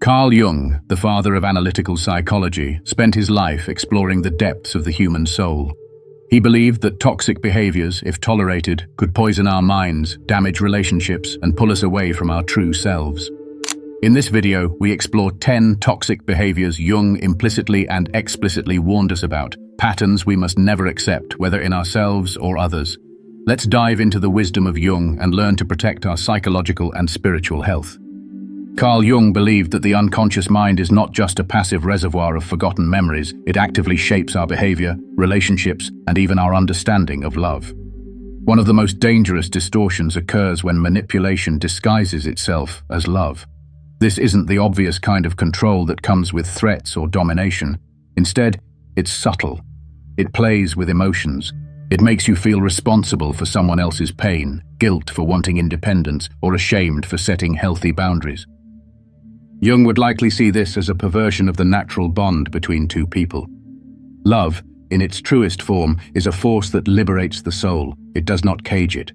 Carl Jung, the father of analytical psychology, spent his life exploring the depths of the human soul. He believed that toxic behaviors, if tolerated, could poison our minds, damage relationships, and pull us away from our true selves. In this video, we explore 10 toxic behaviors Jung implicitly and explicitly warned us about, patterns we must never accept, whether in ourselves or others. Let's dive into the wisdom of Jung and learn to protect our psychological and spiritual health. Carl Jung believed that the unconscious mind is not just a passive reservoir of forgotten memories, it actively shapes our behavior, relationships, and even our understanding of love. One of the most dangerous distortions occurs when manipulation disguises itself as love. This isn't the obvious kind of control that comes with threats or domination. Instead, it's subtle. It plays with emotions. It makes you feel responsible for someone else's pain, guilt for wanting independence, or ashamed for setting healthy boundaries. Jung would likely see this as a perversion of the natural bond between two people. Love, in its truest form, is a force that liberates the soul. It does not cage it.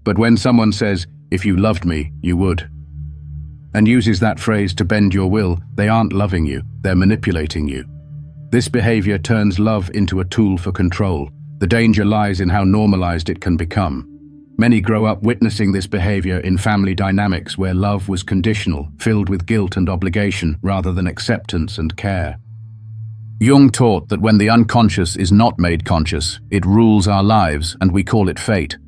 But when someone says, "If you loved me, you would," and uses that phrase to bend your will, they aren't loving you, they're manipulating you. This behavior turns love into a tool for control. The danger lies in how normalized it can become. Many grow up witnessing this behavior in family dynamics where love was conditional, filled with guilt and obligation rather than acceptance and care. Jung taught that when the unconscious is not made conscious, it rules our lives, and we call it fate.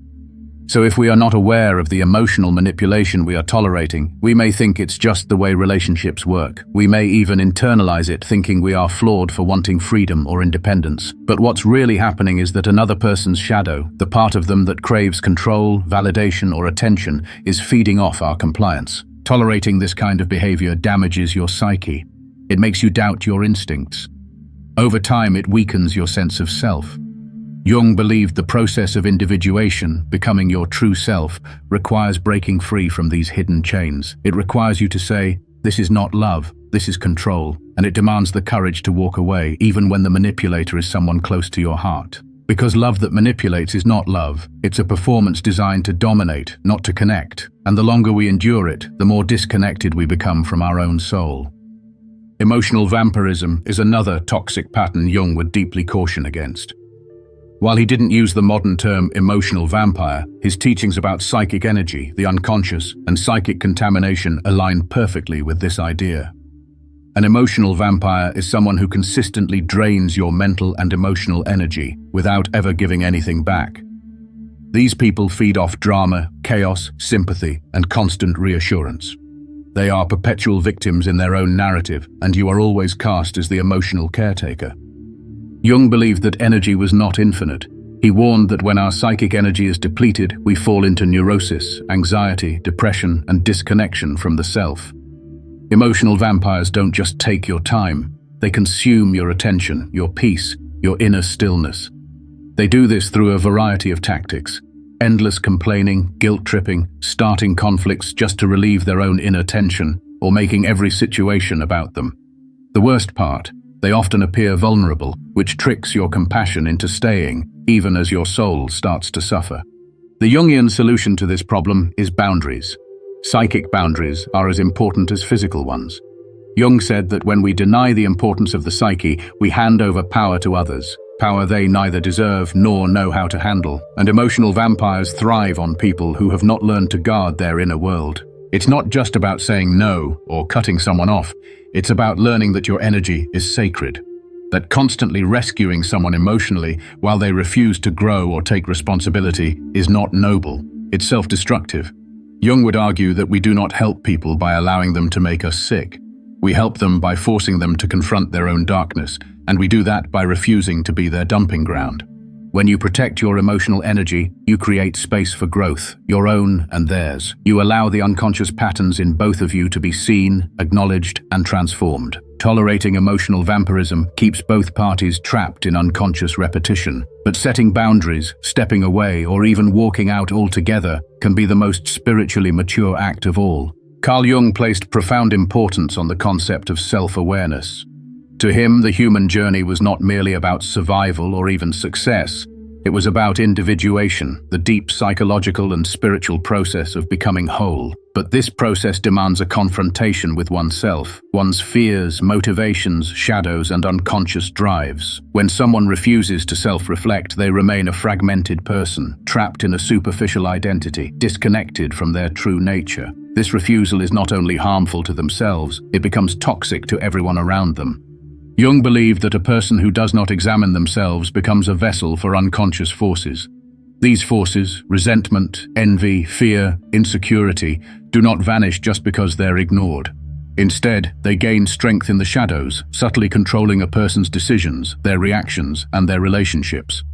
So if we are not aware of the emotional manipulation we are tolerating, we may think it's just the way relationships work. We may even internalize it, thinking we are flawed for wanting freedom or independence. But what's really happening is that another person's shadow, the part of them that craves control, validation, or attention, is feeding off our compliance. Tolerating this kind of behavior damages your psyche. It makes you doubt your instincts. Over time, it weakens your sense of self. Jung believed the process of individuation, becoming your true self, requires breaking free from these hidden chains. It requires you to say, "This is not love, this is control," and it demands the courage to walk away, even when the manipulator is someone close to your heart. Because love that manipulates is not love. It's a performance designed to dominate, not to connect. And the longer we endure it, the more disconnected we become from our own soul. Emotional vampirism is another toxic pattern Jung would deeply caution against. While he didn't use the modern term emotional vampire, his teachings about psychic energy, the unconscious, and psychic contamination align perfectly with this idea. An emotional vampire is someone who consistently drains your mental and emotional energy without ever giving anything back. These people feed off drama, chaos, sympathy, and constant reassurance. They are perpetual victims in their own narrative, and you are always cast as the emotional caretaker. Jung believed that energy was not infinite. He warned that when our psychic energy is depleted, we fall into neurosis, anxiety, depression, and disconnection from the self. Emotional vampires don't just take your time. They consume your attention, your peace, your inner stillness. They do this through a variety of tactics: endless complaining, guilt-tripping, starting conflicts just to relieve their own inner tension, or making every situation about them. The worst part, they often appear vulnerable, which tricks your compassion into staying, even as your soul starts to suffer. The Jungian solution to this problem is boundaries. Psychic boundaries are as important as physical ones. Jung said that when we deny the importance of the psyche, we hand over power to others, power they neither deserve nor know how to handle. And emotional vampires thrive on people who have not learned to guard their inner world. It's not just about saying no or cutting someone off. It's about learning that your energy is sacred, that constantly rescuing someone emotionally while they refuse to grow or take responsibility is not noble. It's self-destructive. Jung would argue that we do not help people by allowing them to make us sick. We help them by forcing them to confront their own darkness, and we do that by refusing to be their dumping ground. When you protect your emotional energy, you create space for growth, your own and theirs. You allow the unconscious patterns in both of you to be seen, acknowledged, and transformed. Tolerating emotional vampirism keeps both parties trapped in unconscious repetition. But setting boundaries, stepping away, or even walking out altogether can be the most spiritually mature act of all. Carl Jung placed profound importance on the concept of self-awareness. To him, the human journey was not merely about survival or even success. It was about individuation, the deep psychological and spiritual process of becoming whole. But this process demands a confrontation with oneself, one's fears, motivations, shadows, and unconscious drives. When someone refuses to self-reflect, they remain a fragmented person, trapped in a superficial identity, disconnected from their true nature. This refusal is not only harmful to themselves, it becomes toxic to everyone around them. Jung believed that a person who does not examine themselves becomes a vessel for unconscious forces. These forces, resentment, envy, fear, insecurity, do not vanish just because they're ignored. Instead, they gain strength in the shadows, subtly controlling a person's decisions, their reactions, and their relationships.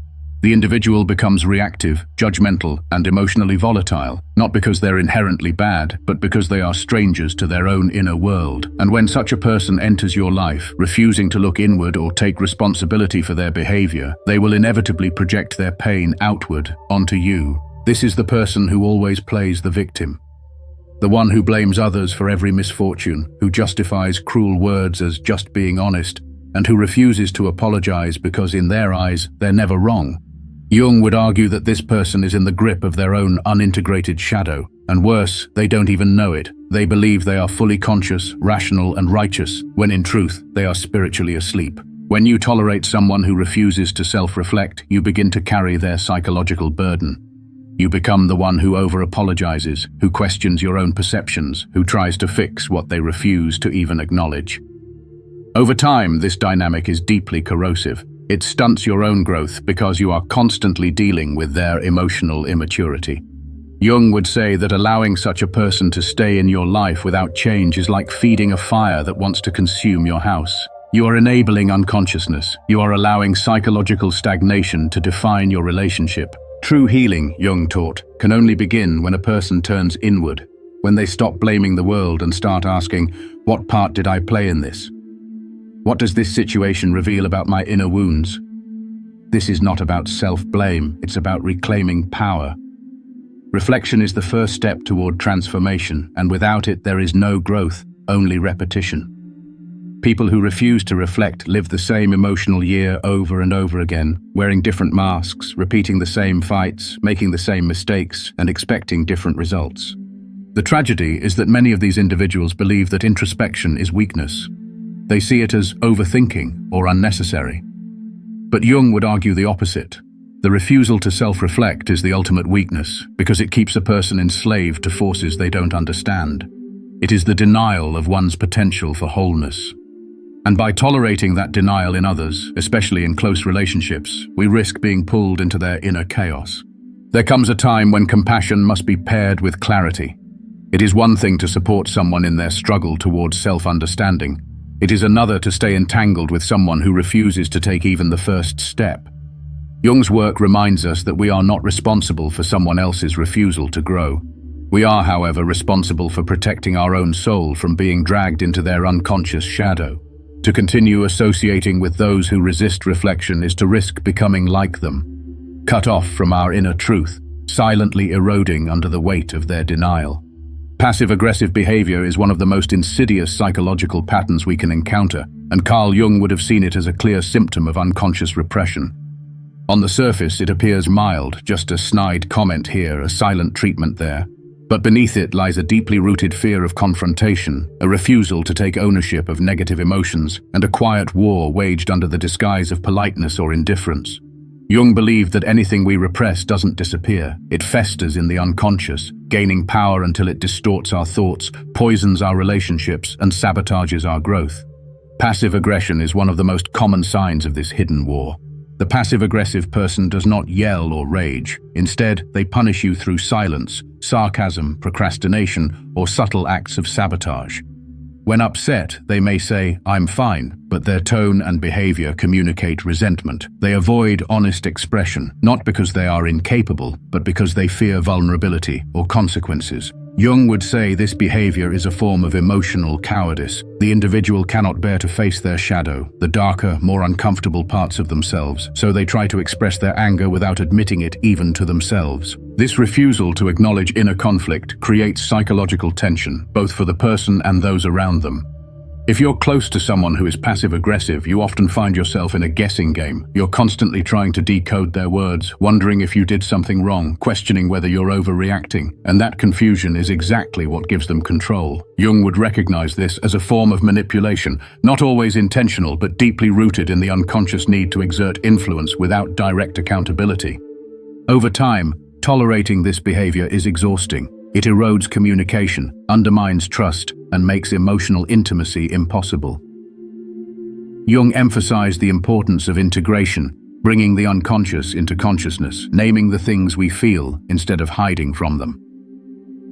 The individual becomes reactive, judgmental, and emotionally volatile, not because they're inherently bad, but because they are strangers to their own inner world. And when such a person enters your life, refusing to look inward or take responsibility for their behavior, they will inevitably project their pain outward onto you. This is the person who always plays the victim. The one who blames others for every misfortune, who justifies cruel words as just being honest, and who refuses to apologize because in their eyes, they're never wrong. Jung would argue that this person is in the grip of their own unintegrated shadow, and worse, they don't even know it. They believe they are fully conscious, rational, and righteous, when in truth, they are spiritually asleep. When you tolerate someone who refuses to self-reflect, you begin to carry their psychological burden. You become the one who over-apologizes, who questions your own perceptions, who tries to fix what they refuse to even acknowledge. Over time, this dynamic is deeply corrosive. It stunts your own growth because you are constantly dealing with their emotional immaturity. Jung would say that allowing such a person to stay in your life without change is like feeding a fire that wants to consume your house. You are enabling unconsciousness. You are allowing psychological stagnation to define your relationship. True healing, Jung taught, can only begin when a person turns inward, when they stop blaming the world and start asking, what part did I play in this? What does this situation reveal about my inner wounds? This is not about self-blame, it's about reclaiming power. Reflection is the first step toward transformation, and without it there is no growth, only repetition. People who refuse to reflect live the same emotional year over and over again, wearing different masks, repeating the same fights, making the same mistakes, and expecting different results. The tragedy is that many of these individuals believe that introspection is weakness. They see it as overthinking or unnecessary. But Jung would argue the opposite. The refusal to self-reflect is the ultimate weakness because it keeps a person enslaved to forces they don't understand. It is the denial of one's potential for wholeness. And by tolerating that denial in others, especially in close relationships, we risk being pulled into their inner chaos. There comes a time when compassion must be paired with clarity. It is one thing to support someone in their struggle towards self-understanding. It is another to stay entangled with someone who refuses to take even the first step. Jung's work reminds us that we are not responsible for someone else's refusal to grow. We are, however, responsible for protecting our own soul from being dragged into their unconscious shadow. To continue associating with those who resist reflection is to risk becoming like them, cut off from our inner truth, silently eroding under the weight of their denial. Passive-aggressive behavior is one of the most insidious psychological patterns we can encounter, and Carl Jung would have seen it as a clear symptom of unconscious repression. On the surface, it appears mild, just a snide comment here, a silent treatment there. But beneath it lies a deeply rooted fear of confrontation, a refusal to take ownership of negative emotions, and a quiet war waged under the disguise of politeness or indifference. Jung believed that anything we repress doesn't disappear. It festers in the unconscious, gaining power until it distorts our thoughts, poisons our relationships, and sabotages our growth. Passive aggression is one of the most common signs of this hidden war. The passive-aggressive person does not yell or rage. Instead, they punish you through silence, sarcasm, procrastination, or subtle acts of sabotage. When upset, they may say, "I'm fine," but their tone and behavior communicate resentment. They avoid honest expression, not because they are incapable, but because they fear vulnerability or consequences. Jung would say this behavior is a form of emotional cowardice. The individual cannot bear to face their shadow, the darker, more uncomfortable parts of themselves, so they try to express their anger without admitting it even to themselves. This refusal to acknowledge inner conflict creates psychological tension, both for the person and those around them. If you're close to someone who is passive-aggressive, you often find yourself in a guessing game. You're constantly trying to decode their words, wondering if you did something wrong, questioning whether you're overreacting, and that confusion is exactly what gives them control. Jung would recognize this as a form of manipulation, not always intentional but deeply rooted in the unconscious need to exert influence without direct accountability. Over time, tolerating this behavior is exhausting. It erodes communication, undermines trust, and makes emotional intimacy impossible. Jung emphasized the importance of integration, bringing the unconscious into consciousness, naming the things we feel instead of hiding from them.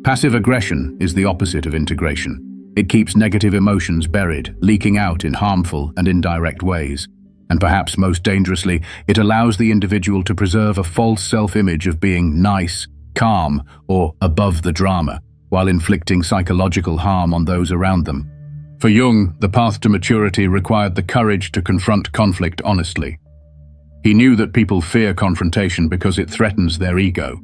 Passive aggression is the opposite of integration. It keeps negative emotions buried, leaking out in harmful and indirect ways. And perhaps most dangerously, it allows the individual to preserve a false self-image of being nice, calm, or above the drama, while inflicting psychological harm on those around them. For Jung, the path to maturity required the courage to confront conflict honestly. He knew that people fear confrontation because it threatens their ego.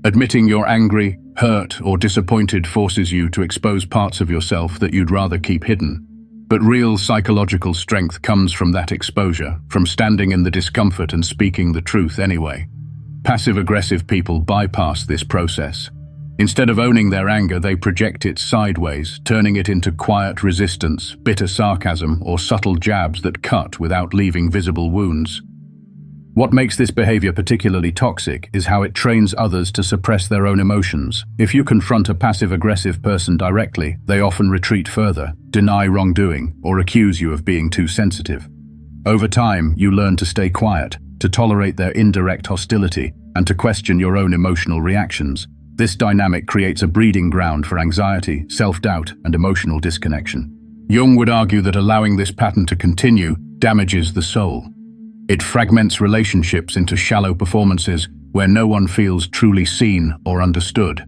Admitting you're angry, hurt, or disappointed forces you to expose parts of yourself that you'd rather keep hidden. But real psychological strength comes from that exposure, from standing in the discomfort and speaking the truth anyway. Passive-aggressive people bypass this process. Instead of owning their anger, they project it sideways, turning it into quiet resistance, bitter sarcasm, or subtle jabs that cut without leaving visible wounds. What makes this behavior particularly toxic is how it trains others to suppress their own emotions. If you confront a passive-aggressive person directly, they often retreat further, deny wrongdoing, or accuse you of being too sensitive. Over time, you learn to stay quiet, to tolerate their indirect hostility, and to question your own emotional reactions. This dynamic creates a breeding ground for anxiety, self-doubt, and emotional disconnection. Jung would argue that allowing this pattern to continue damages the soul. It fragments relationships into shallow performances where no one feels truly seen or understood.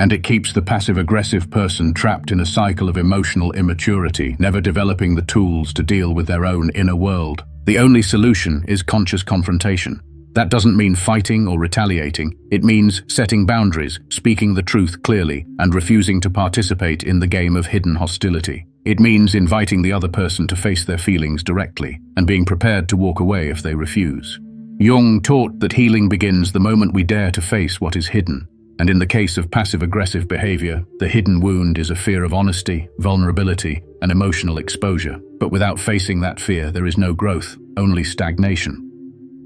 And it keeps the passive-aggressive person trapped in a cycle of emotional immaturity, never developing the tools to deal with their own inner world. The only solution is conscious confrontation. That doesn't mean fighting or retaliating. It means setting boundaries, speaking the truth clearly, and refusing to participate in the game of hidden hostility. It means inviting the other person to face their feelings directly, and being prepared to walk away if they refuse. Jung taught that healing begins the moment we dare to face what is hidden. And in the case of passive-aggressive behavior, the hidden wound is a fear of honesty, vulnerability, and emotional exposure. But without facing that fear, there is no growth, only stagnation.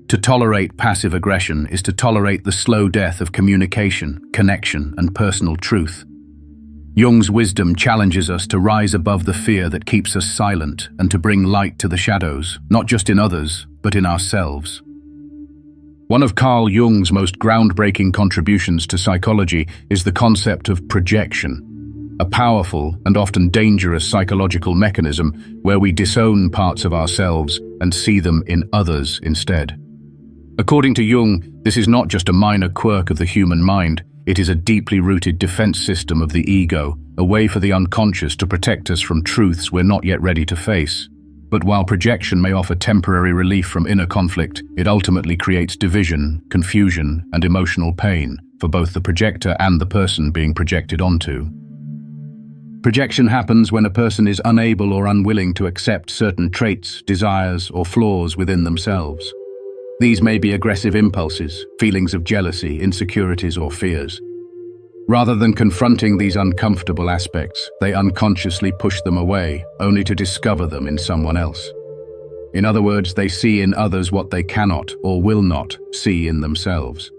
To tolerate passive aggression is to tolerate the slow death of communication, connection, and personal truth. Jung's wisdom challenges us to rise above the fear that keeps us silent and to bring light to the shadows, not just in others, but in ourselves. One of Carl Jung's most groundbreaking contributions to psychology is the concept of projection, a powerful and often dangerous psychological mechanism where we disown parts of ourselves and see them in others instead. According to Jung, this is not just a minor quirk of the human mind, it is a deeply rooted defense system of the ego, a way for the unconscious to protect us from truths we're not yet ready to face. But while projection may offer temporary relief from inner conflict, it ultimately creates division, confusion, and emotional pain for both the projector and the person being projected onto. Projection happens when a person is unable or unwilling to accept certain traits, desires, or flaws within themselves. These may be aggressive impulses, feelings of jealousy, insecurities, or fears. Rather than confronting these uncomfortable aspects, they unconsciously push them away, only to discover them in someone else. In other words, they see in others what they cannot or will not see in themselves.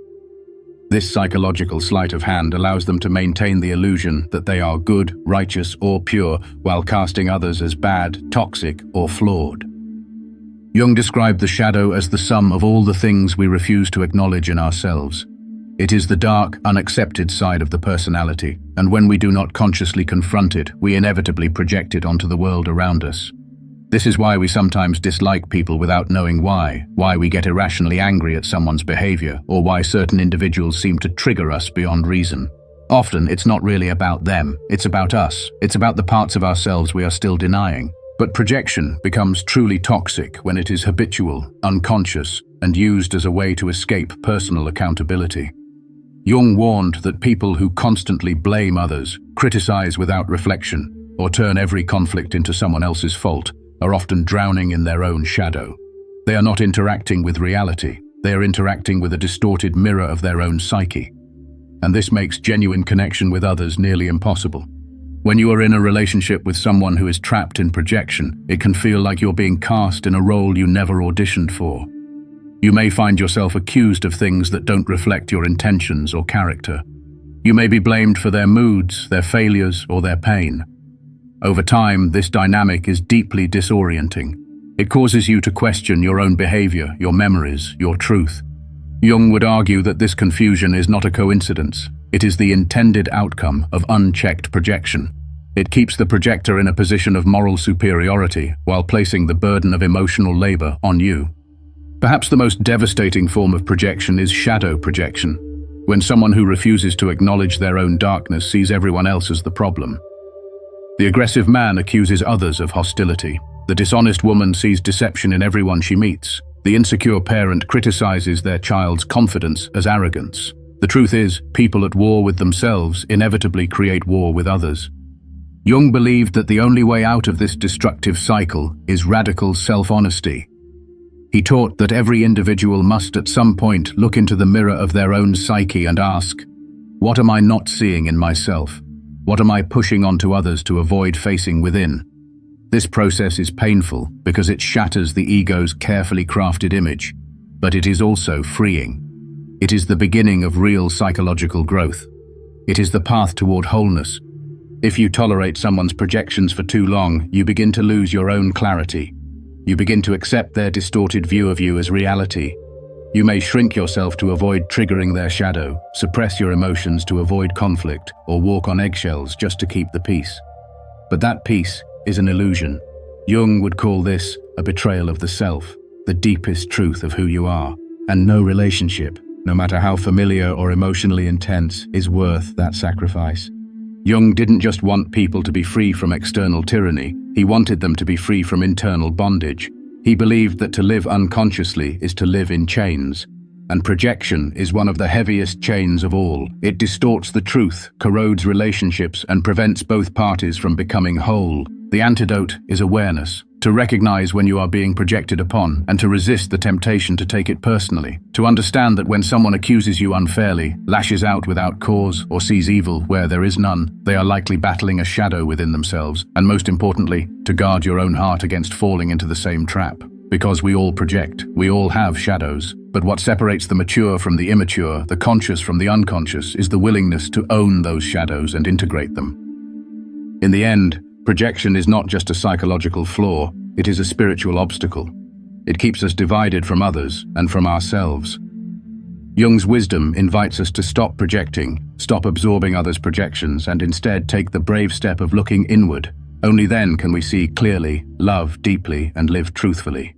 This psychological sleight of hand allows them to maintain the illusion that they are good, righteous, or pure, while casting others as bad, toxic, or flawed. Jung described the shadow as the sum of all the things we refuse to acknowledge in ourselves. It is the dark, unaccepted side of the personality, and when we do not consciously confront it, we inevitably project it onto the world around us. This is why we sometimes dislike people without knowing why we get irrationally angry at someone's behavior, or why certain individuals seem to trigger us beyond reason. Often, it's not really about them, it's about us. It's about the parts of ourselves we are still denying. But projection becomes truly toxic when it is habitual, unconscious, and used as a way to escape personal accountability. Jung warned that people who constantly blame others, criticize without reflection, or turn every conflict into someone else's fault, are often drowning in their own shadow. They are not interacting with reality. They are interacting with a distorted mirror of their own psyche. And this makes genuine connection with others nearly impossible. When you are in a relationship with someone who is trapped in projection, it can feel like you're being cast in a role you never auditioned for. You may find yourself accused of things that don't reflect your intentions or character. You may be blamed for their moods, their failures, or their pain. Over time, this dynamic is deeply disorienting. It causes you to question your own behavior, your memories, your truth. Jung would argue that this confusion is not a coincidence. It is the intended outcome of unchecked projection. It keeps the projector in a position of moral superiority while placing the burden of emotional labor on you. Perhaps the most devastating form of projection is shadow projection, when someone who refuses to acknowledge their own darkness sees everyone else as the problem. The aggressive man accuses others of hostility. The dishonest woman sees deception in everyone she meets. The insecure parent criticizes their child's confidence as arrogance. The truth is, people at war with themselves inevitably create war with others. Jung believed that the only way out of this destructive cycle is radical self-honesty. He taught that every individual must at some point look into the mirror of their own psyche and ask, what am I not seeing in myself? What am I pushing onto others to avoid facing within? This process is painful because it shatters the ego's carefully crafted image, but it is also freeing. It is the beginning of real psychological growth. It is the path toward wholeness. If you tolerate someone's projections for too long, you begin to lose your own clarity. You begin to accept their distorted view of you as reality. You may shrink yourself to avoid triggering their shadow, suppress your emotions to avoid conflict, or walk on eggshells just to keep the peace. But that peace is an illusion. Jung would call this a betrayal of the self, the deepest truth of who you are. And no relationship, no matter how familiar or emotionally intense, is worth that sacrifice. Jung didn't just want people to be free from external tyranny, he wanted them to be free from internal bondage. He believed that to live unconsciously is to live in chains, and projection is one of the heaviest chains of all. It distorts the truth, corrodes relationships, and prevents both parties from becoming whole. The antidote is awareness, to recognize when you are being projected upon, and to resist the temptation to take it personally. To understand that when someone accuses you unfairly, lashes out without cause, or sees evil where there is none, they are likely battling a shadow within themselves, and most importantly, to guard your own heart against falling into the same trap. Because we all project, we all have shadows, but what separates the mature from the immature, the conscious from the unconscious, is the willingness to own those shadows and integrate them. In the end, projection is not just a psychological flaw, it is a spiritual obstacle. It keeps us divided from others and from ourselves. Jung's wisdom invites us to stop projecting, stop absorbing others' projections, and instead take the brave step of looking inward. Only then can we see clearly, love deeply, and live truthfully.